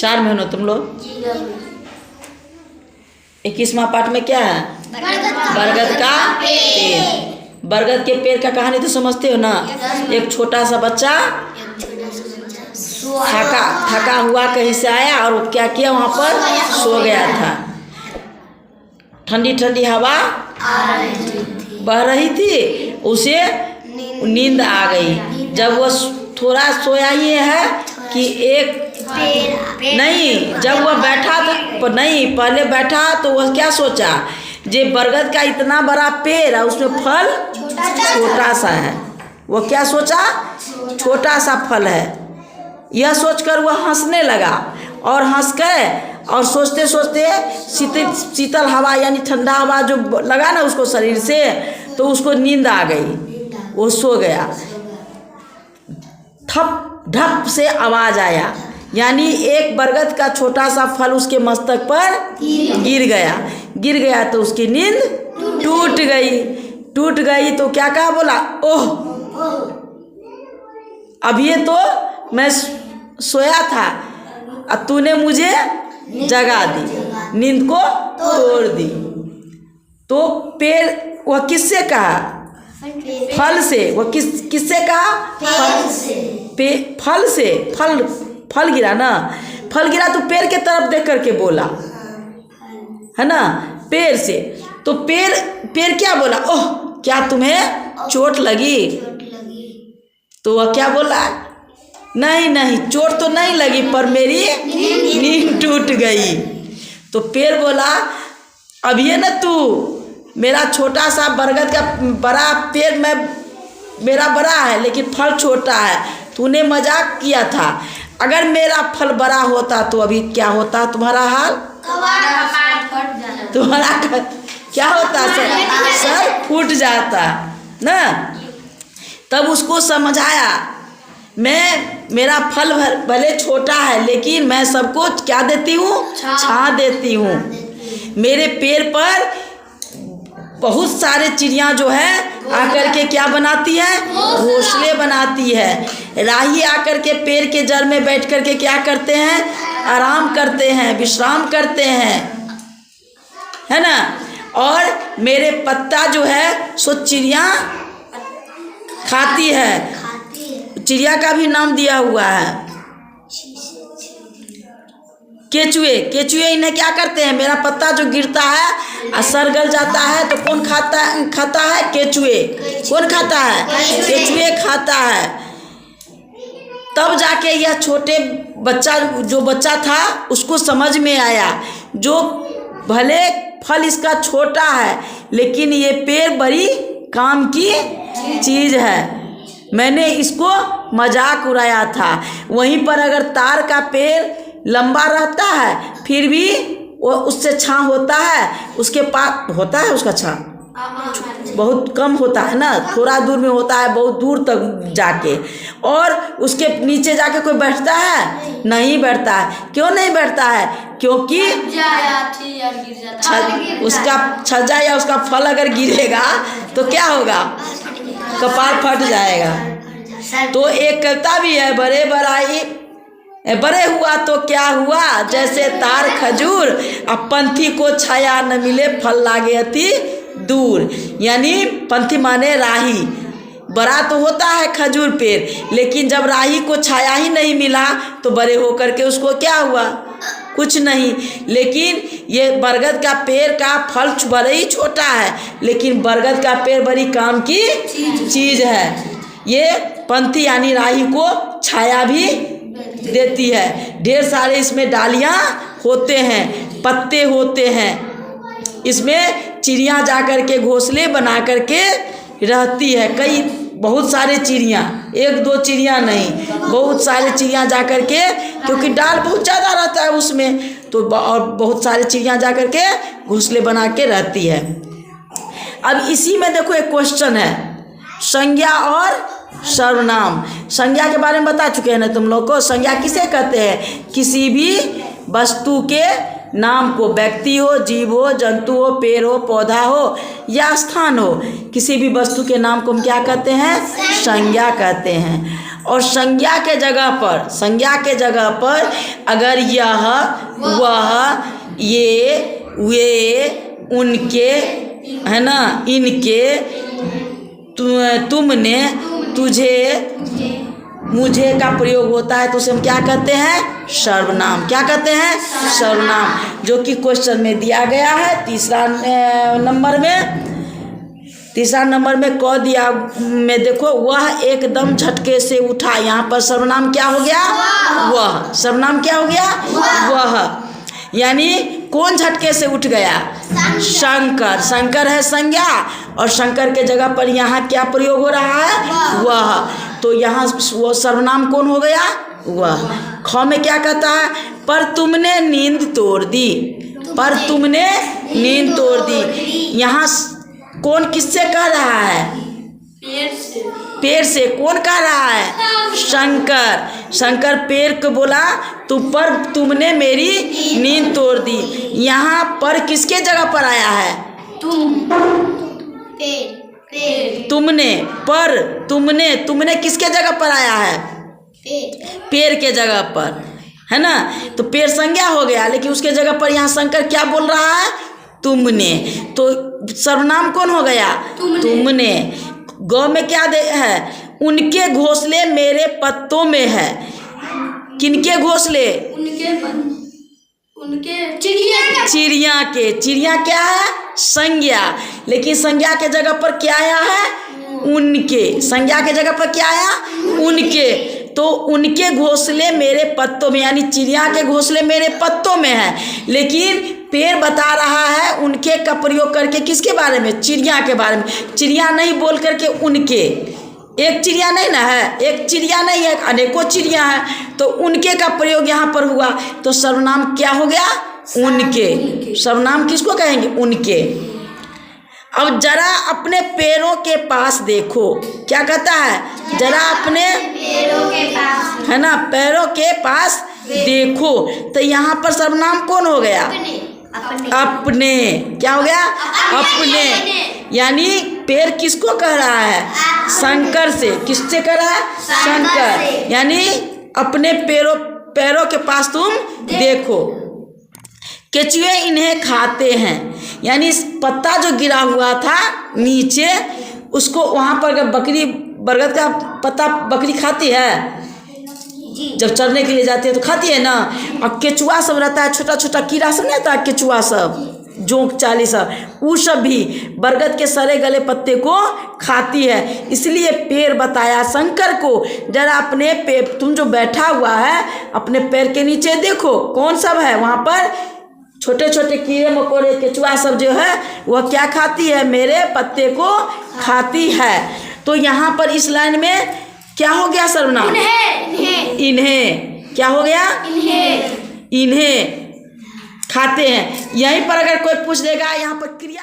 4 में हो तुम लोग। 21वां पाठ में क्या है? बरगद का पेड़। बरगद के पेड़ का कहानी तो समझते हो ना। एक छोटा सा बच्चा थका हुआ कहीं से आया और वो क्या किया, वहाँ पर सो गया था। ठंडी ठंडी हवा बह रही थी, उसे नींद आ गई। जब वो थोड़ा सोया ही है कि एक नहीं, जब वह बैठा था नहीं, पहले बैठा तो वह क्या सोचा, जे बरगद का इतना बड़ा पेड़ है उसमें फल छोटा सा है। वो क्या सोचा, छोटा सा फल है। यह सोचकर वह हंसने लगा और हंस कर और सोचते सोचते शीतल हवा यानी ठंडा हवा जो लगा ना उसको शरीर से, तो उसको नींद आ गई, वो सो गया। ठप ढप से आवाज आया, यानी एक बरगद का छोटा सा फल उसके मस्तक पर गिर गया तो उसकी नींद टूट गई। तो क्या कहा, बोला ओह, अब ये तो मैं सोया था और तूने मुझे जगा दी, नींद को तोड़ दी। तो पेड़ वह किससे कहा, फल से। वह किससे कहा, फल से। फल गिरा ना, फल गिरा तो पेड़ के तरफ देख करके बोला, है ना, पेड़ से। तो पेड़ क्या बोला, ओह क्या तुम्हें चोट लगी? तो वह क्या बोला, नहीं चोट तो नहीं लगी, पर मेरी नींद टूट गई। तो पेड़ बोला, अब ये ना तू मेरा छोटा सा बरगद का बड़ा पेड़ मेरा बड़ा है लेकिन फल छोटा है, तूने मजाक किया था। अगर मेरा फल बड़ा होता तो अभी क्या होता तुम्हारा हाल, तुम्हारा क्या होता, सर फूट जाता ना। तब उसको समझाया, मेरा फल भले छोटा है लेकिन मैं सबको क्या देती हूँ, छां देती हूँ। मेरे पेड़ पर बहुत सारे चिड़िया जो है आकर के क्या बनाती है, घोंसले बनाती है। राही आकर के पेड़ के जड़ में बैठ कर के क्या करते हैं, आराम करते हैं, विश्राम करते हैं, है ना। और मेरे पत्ता जो है सो चिड़िया खाती है। चिड़िया का भी नाम दिया हुआ है केचुए इन्हें क्या करते हैं, मेरा पत्ता जो गिरता है असर गल जाता है तो कौन खाता है, केचुए। कौन खाता है, केचुए खाता है। तब जाके यह छोटे बच्चा था उसको समझ में आया, जो भले फल इसका छोटा है लेकिन ये पेड़ बड़ी काम की चीज़ है। मैंने इसको मजाक उड़ाया था। वहीं पर अगर तार का पेड़ लंबा रहता है फिर भी वो उससे छां होता है, उसके पास होता है उसका छां बहुत कम होता है ना, थोड़ा दूर में होता है, बहुत दूर तक जाके। और उसके नीचे जाके कोई बैठता है, नहीं बैठता है। क्यों नहीं बैठता है, क्योंकि उसका छज्जा या उसका फल अगर गिरेगा तो क्या होगा, कपाल फट जाएगा। तो एक कविता भी है, बड़े हुआ तो क्या हुआ, जैसे तार खजूर, अब पंथी को छाया न मिले फल लागे अति दूर। यानी पंथी माने राही, बड़ा तो होता है खजूर पेड़ लेकिन जब राही को छाया ही नहीं मिला तो बड़े होकर के उसको क्या हुआ, कुछ नहीं। लेकिन ये बरगद का पेड़ का फल बड़े ही छोटा है लेकिन बरगद का पेड़ बड़ी काम की चीज़ है। ये पंथी यानी राही को छाया भी देती है। ढेर सारे इसमें डालियाँ होते हैं, पत्ते होते हैं। इसमें चिड़िया जा कर के घोंसले बना कर के रहती है। बहुत सारे चिड़िया, 1-2 चिड़िया नहीं, बहुत सारे चिड़िया जा कर के, क्योंकि डाल बहुत ज़्यादा रहता है उसमें, तो और बहुत सारे चिड़िया जा कर के घोंसले बना के रहती है। अब इसी में देखो एक क्वेश्चन है, संज्ञा और सर्वनाम। संज्ञा के बारे में बता चुके हैं ना तुम लोग को। संज्ञा किसे कहते हैं, किसी भी वस्तु के नाम को, व्यक्ति हो, जीव हो, जंतु हो, पेड़ हो, पौधा हो या स्थान हो, किसी भी वस्तु के नाम को हम क्या कहते हैं? संज्ञा कहते हैं। और संज्ञा के जगह पर अगर यह, वह, ये, वे, उनके, है ना, इनके, तुमने, तुझे, मुझे का प्रयोग होता है तो उसे हम क्या कहते हैं? सर्वनाम। क्या कहते हैं? सर्वनाम, जो कि क्वेश्चन में दिया गया है। तीसरा नंबर में क दिया में देखो, वह एकदम झटके से उठा। यहाँ पर सर्वनाम क्या हो गया? वह। सर्वनाम क्या हो गया? वह। यानी कौन झटके से उठ गया? शंकर। शंकर है संज्ञा और शंकर के जगह पर यहाँ क्या प्रयोग हो रहा है? वह। तो यहाँ वो सर्वनाम कौन हो गया? वह। ख में क्या कहता है? पर तुमने नींद तोड़ दी। पर तुमने नींद तोड़ दी। यहाँ कौन किससे कह रहा है? पेड़ से। कौन कह रहा है? शंकर। शंकर पेड़ को बोला तो पर तुमने मेरी नींद तोड़ दी। यहाँ पर किसके जगह पर आया है? तुमने। पर तुमने किसके जगह पर आया है? पेड़ के जगह पर, है ना। तो पेड़ संज्ञा हो गया, लेकिन उसके जगह पर यहाँ शंकर क्या बोल रहा है? तुमने। तो सर्वनाम कौन हो गया? तुमने। गौ में क्या है? उनके घोंसले मेरे पत्तों में है। किनके घोंसले? उनके चिड़िया के। चिड़िया क्या है? संज्ञा। लेकिन संज्ञा के जगह पर क्या आया है? उनके। संज्ञा के जगह पर क्या आया? उनके। तो उनके घोंसले मेरे पत्तों में, यानी चिड़िया के घोंसले मेरे पत्तों में है। लेकिन पेड़ बता रहा है उनके का प्रयोग करके किसके बारे में? चिड़िया के बारे में। चिड़िया नहीं बोल करके उनके। एक चिड़िया नहीं ना है, एक चिड़िया नहीं है, अनेकों चिड़िया है। तो उनके का प्रयोग यहाँ पर हुआ, तो सर्वनाम क्या हो गया? उनके। सर्वनाम किसको कहेंगे? उनके। अब जरा अपने पैरों के पास देखो। क्या कहता है? जरा अपने पैरों के पास, है ना, पैरों के पास देखो। तो यहाँ पर सर्वनाम कौन हो गया? अपने। क्या हो गया? अपने। यानी पैर किसको कह रहा है? शंकर से। किससे कह रहा है? शंकर। यानी अपने पैरों के पास तुम देखो। केचुए इन्हें खाते हैं। यानी पत्ता जो गिरा हुआ था नीचे, उसको वहाँ पर बकरी, बरगद का पत्ता बकरी खाती है जब चरने के लिए जाती है तो खाती है ना। और केचुआ सब रहता है, छोटा छोटा कीड़ा सब नहीं रहता है, केचुआ सब, जोंक चाली सब, वो सब भी बरगद के सड़े गले पत्ते को खाती है। इसलिए पैर बताया शंकर को, जरा अपने पैर, तुम जो बैठा हुआ है अपने पैर के नीचे देखो कौन सब है। वहाँ पर छोटे छोटे कीड़े मकोड़े केचुआ सब जो है वह क्या खाती है? मेरे पत्ते को खाती है। तो यहाँ पर इस लाइन में क्या हो गया? सर्वनाम। इन्हें। क्या हो गया? इन्हें खाते हैं। यहीं पर अगर कोई पूछ देगा यहाँ पर क्रिया